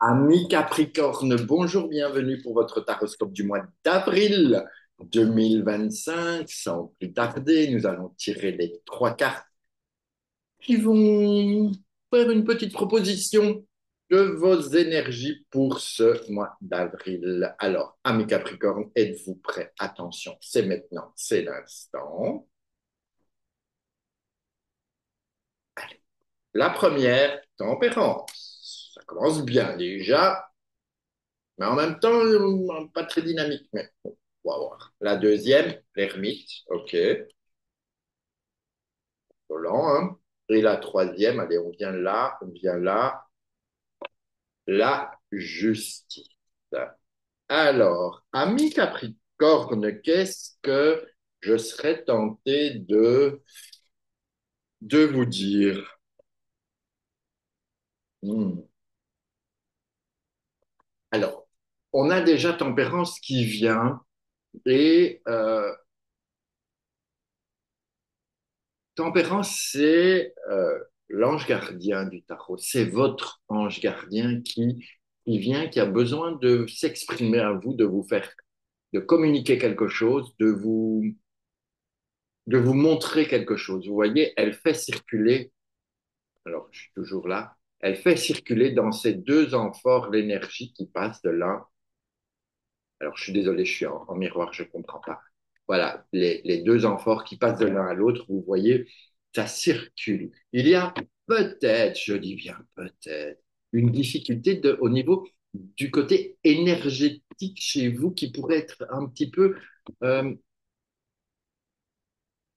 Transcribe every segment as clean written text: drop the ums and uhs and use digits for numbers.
Amis Capricorne, bonjour, bienvenue pour votre taroscope du mois d'avril 2025. Sans plus tarder, nous allons tirer les trois cartes qui vont faire une petite proposition de vos énergies pour ce mois d'avril. Alors, amis Capricorne, êtes-vous prêts? Attention, c'est maintenant, c'est l'instant. La première, tempérance. Ça commence bien déjà, mais en même temps, pas très dynamique. Mais bon, on va voir. La deuxième, l'ermite. OK, volant, hein. Et la troisième, allez, on vient là, la justice. Alors, ami Capricorne, qu'est-ce que je serais tenté de vous dire? Hmm. Alors, on a déjà tempérance qui vient et tempérance, c'est l'ange gardien du tarot. C'est votre ange gardien qui vient, qui a besoin de s'exprimer à vous, de vous faire, de communiquer quelque chose, de vous montrer quelque chose. Vous voyez, elle fait circuler, alors je suis toujours là, elle fait circuler dans ces deux amphores l'énergie qui passe de l'un. Alors je suis désolé, je suis en miroir, je ne comprends pas. Voilà, les deux amphores qui passent de l'un à l'autre, vous voyez, ça circule. Il y a peut-être, je dis bien peut-être, une difficulté au niveau du côté énergétique chez vous qui pourrait être un petit peu, euh,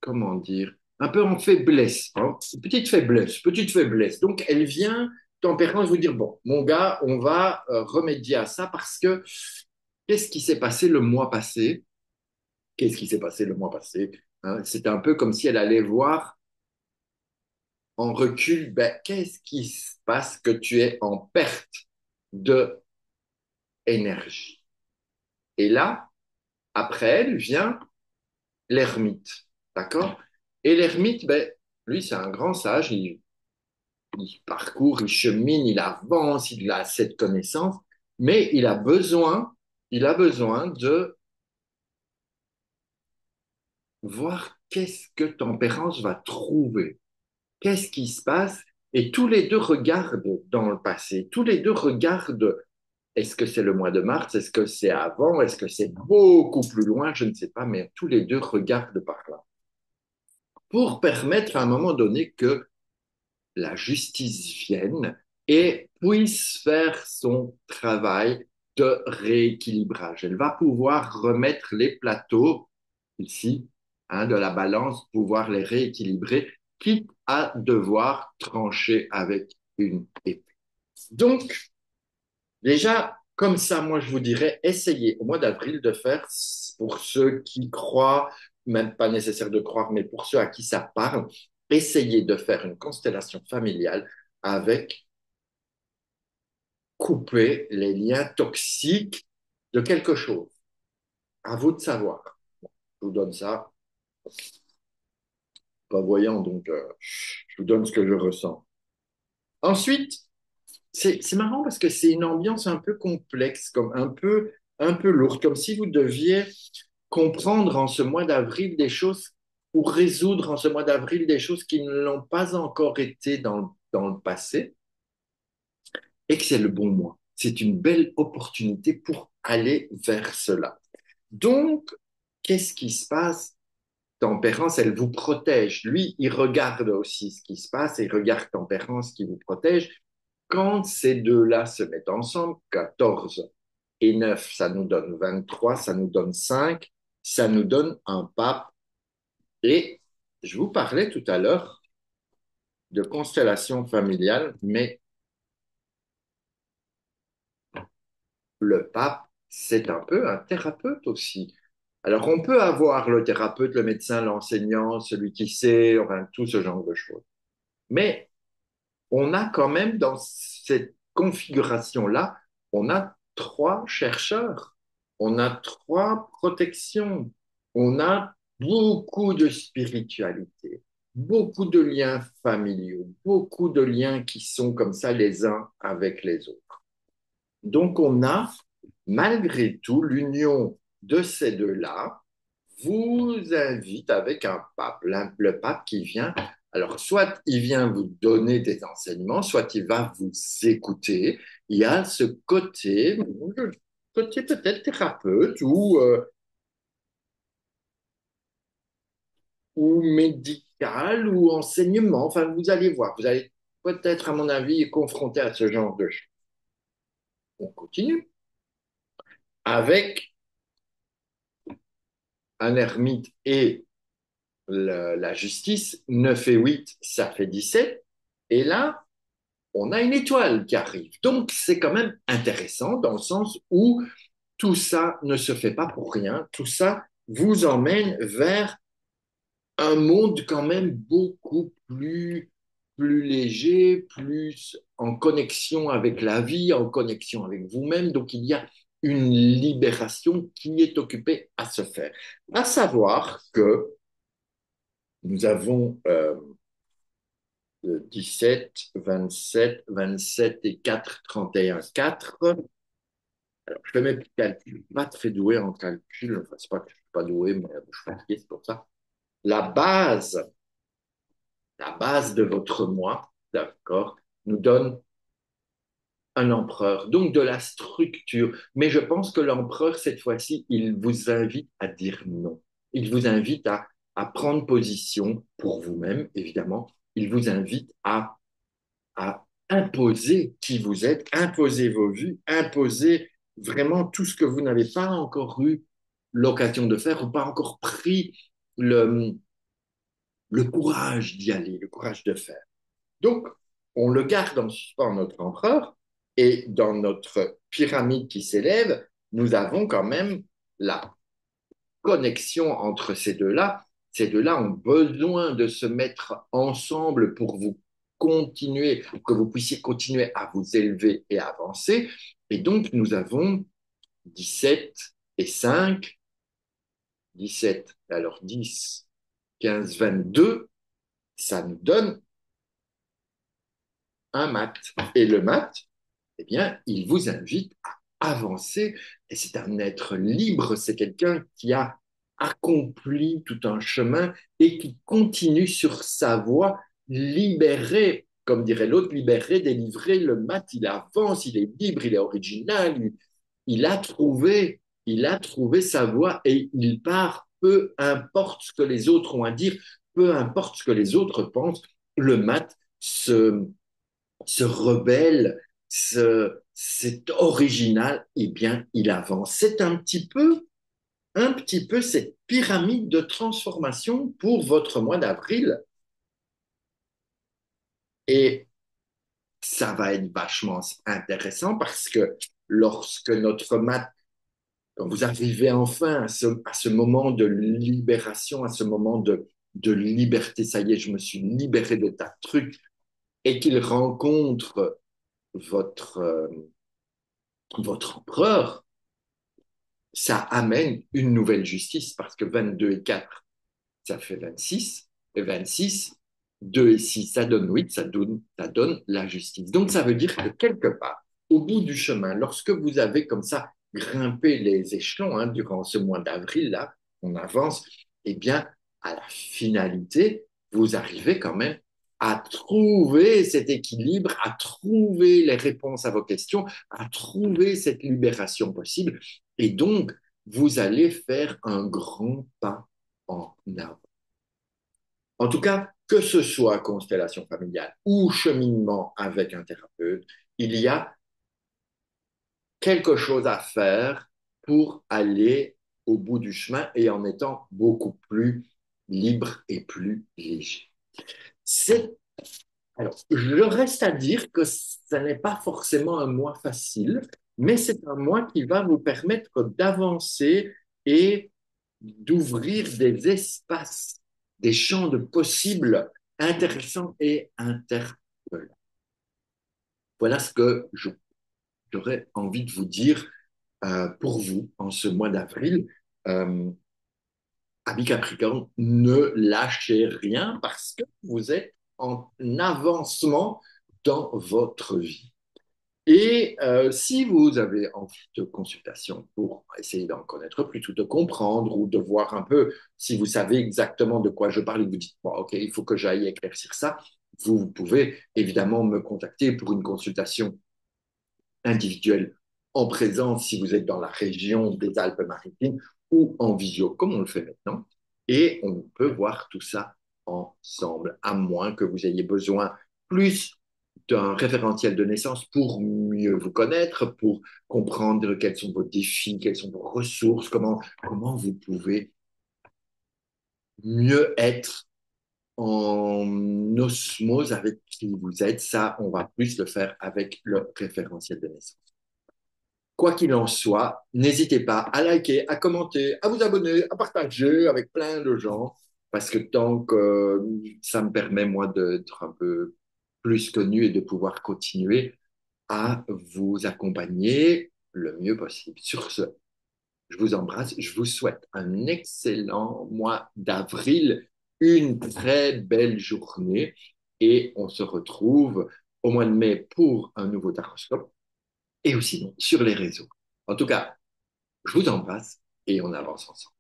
comment dire, un peu en faiblesse, hein. Petite faiblesse, petite faiblesse. Donc elle vient, tempérance, vous dire, bon, mon gars, on va remédier à ça parce que qu'est-ce qui s'est passé le mois passé? Qu'est-ce qui s'est passé le mois passé? Hein, c'était un peu comme si elle allait voir en recul, ben, qu'est-ce qui se passe que tu es en perte de énergie. Et là, après elle vient l'ermite, d'accord? Et l'ermite, ben, lui, c'est un grand sage, il parcourt, il chemine, il avance, il a cette connaissance, mais il a besoin de voir qu'est-ce que Tempérance va trouver. Qu'est-ce qui se passe? Et tous les deux regardent dans le passé. Tous les deux regardent. Est-ce que c'est le mois de mars? Est-ce que c'est avant? Est-ce que c'est beaucoup plus loin? Je ne sais pas, mais tous les deux regardent par là. Pour permettre à un moment donné que la justice vienne et puisse faire son travail de rééquilibrage. Elle va pouvoir remettre les plateaux ici, hein, de la balance, pouvoir les rééquilibrer, quitte à devoir trancher avec une épée. Donc, déjà, comme ça, moi, je vous dirais, essayez au mois d'avril de faire, pour ceux qui croient, même pas nécessaire de croire, mais pour ceux à qui ça parle, essayez de faire une constellation familiale avec couper les liens toxiques de quelque chose. À vous de savoir. Je vous donne ça, pas voyant, donc je vous donne ce que je ressens. Ensuite, c'est marrant parce que c'est une ambiance un peu complexe, comme un peu lourde, comme si vous deviez comprendre en ce mois d'avril des choses ou résoudre en ce mois d'avril des choses qui ne l'ont pas encore été dans le passé et que c'est le bon mois. C'est une belle opportunité pour aller vers cela. Donc, qu'est-ce qui se passe? Tempérance, elle vous protège. Lui, il regarde aussi ce qui se passe et il regarde Tempérance qui vous protège. Quand ces deux-là se mettent ensemble, 14 et 9, ça nous donne 23, ça nous donne 5, ça nous donne un pape. Et je vous parlais tout à l'heure de constellation familiale, mais le pape, c'est un peu un thérapeute aussi. Alors, on peut avoir le thérapeute, le médecin, l'enseignant, celui qui sait, enfin, tout ce genre de choses. Mais on a quand même dans cette configuration-là, on a trois chercheurs, on a trois protections, on a beaucoup de spiritualité, beaucoup de liens familiaux, beaucoup de liens qui sont comme ça les uns avec les autres. Donc, on a malgré tout l'union de ces deux-là vous invite avec un pape, le pape qui vient. Alors, soit il vient vous donner des enseignements, soit il va vous écouter. Il y a ce côté peut-être thérapeute ou médical ou enseignement. Enfin, vous allez voir, vous allez peut-être, à mon avis, être confronté à ce genre de choses. On continue avec un ermite et la justice. 9 et 8, ça fait 17. Et là, on a une étoile qui arrive. Donc, c'est quand même intéressant dans le sens où tout ça ne se fait pas pour rien. Tout ça vous emmène vers un monde quand même beaucoup plus léger, plus en connexion avec la vie, en connexion avec vous-même. Donc, il y a une libération qui est occupée à se faire. À savoir que nous avons 17, 27, 27 et 4, 31, 4. Alors, je fais mes petits calculs. Pas très doué en calcul. Enfin, c'est pas que je suis pas doué, mais je suis fatigué, c'est pour ça. La base, la base de votre moi, d'accord, nous donne un empereur, donc de la structure. Mais je pense que l'empereur, cette fois-ci, il vous invite à dire non. Il vous invite à prendre position pour vous-même, évidemment. Il vous invite à imposer qui vous êtes, imposer vos vues, imposer vraiment tout ce que vous n'avez pas encore eu l'occasion de faire ou pas encore pris le, le courage d'y aller, le courage de faire. Donc, on le garde en suspens, notre empereur, et dans notre pyramide qui s'élève, nous avons quand même la connexion entre ces deux-là. Ces deux-là ont besoin de se mettre ensemble pour vous continuer, pour que vous puissiez continuer à vous élever et avancer. Et donc, nous avons 17 et 5, 17, alors 10, 15, 22, ça nous donne un mat. Et le mat, eh bien, il vous invite à avancer. Et c'est un être libre, c'est quelqu'un qui a accompli tout un chemin et qui continue sur sa voie, libéré, comme dirait l'autre, libéré, délivré. Le mat, il avance, il est libre, il est original, il a trouvé sa voie et il part, peu importe ce que les autres ont à dire, peu importe ce que les autres pensent, le mat se rebelle, c'est original, eh bien, il avance. C'est un petit peu cette pyramide de transformation pour votre mois d'avril. Et ça va être vachement intéressant parce que lorsque notre mat, quand vous arrivez enfin à ce moment de libération, à ce moment de liberté, ça y est, je me suis libéré de ta truc, et qu'il rencontre votre, votre empereur, ça amène une nouvelle justice parce que 22 et 4, ça fait 26. Et 26, 2 et 6, ça donne 8, ça donne la justice. Donc ça veut dire que quelque part, au bout du chemin, lorsque vous avez comme ça grimpé les échelons durant ce mois d'avril, là, on avance, eh bien, à la finalité, vous arrivez quand même à trouver cet équilibre, à trouver les réponses à vos questions, à trouver cette libération possible. Et donc, vous allez faire un grand pas en avant. En tout cas, que ce soit constellation familiale ou cheminement avec un thérapeute, il y a quelque chose à faire pour aller au bout du chemin et en étant beaucoup plus libre et plus léger. C'est Alors, je reste à dire que ce n'est pas forcément un mois facile, mais c'est un mois qui va vous permettre d'avancer et d'ouvrir des espaces, des champs de possibles intéressants et interpellants. Voilà ce que j'aurais envie de vous dire pour vous en ce mois d'avril. Euh, Amis Capricorne, ne lâchez rien parce que vous êtes en avancement dans votre vie. Et si vous avez envie de consultation pour essayer d'en connaître plus ou de comprendre ou de voir un peu si vous savez exactement de quoi je parle et que vous dites, bon, OK, il faut que j'aille éclaircir ça, vous pouvez évidemment me contacter pour une consultation individuelle en présence si vous êtes dans la région des Alpes-Maritimes ou en visio, comme on le fait maintenant. Et on peut voir tout ça ensemble, à moins que vous ayez besoin plus d'un référentiel de naissance pour mieux vous connaître, pour comprendre quels sont vos défis, quelles sont vos ressources, comment vous pouvez mieux être en osmose avec qui vous êtes. Ça, on va plus le faire avec le référentiel de naissance. Quoi qu'il en soit, n'hésitez pas à liker, à commenter, à vous abonner, à partager avec plein de gens, parce que tant que ça me permet, moi, d'être un peu plus connu et de pouvoir continuer à vous accompagner le mieux possible. Sur ce, je vous embrasse, je vous souhaite un excellent mois d'avril, une très belle journée, et on se retrouve au mois de mai pour un nouveau taroscope et aussi sur les réseaux. En tout cas, je vous embrasse et on avance ensemble.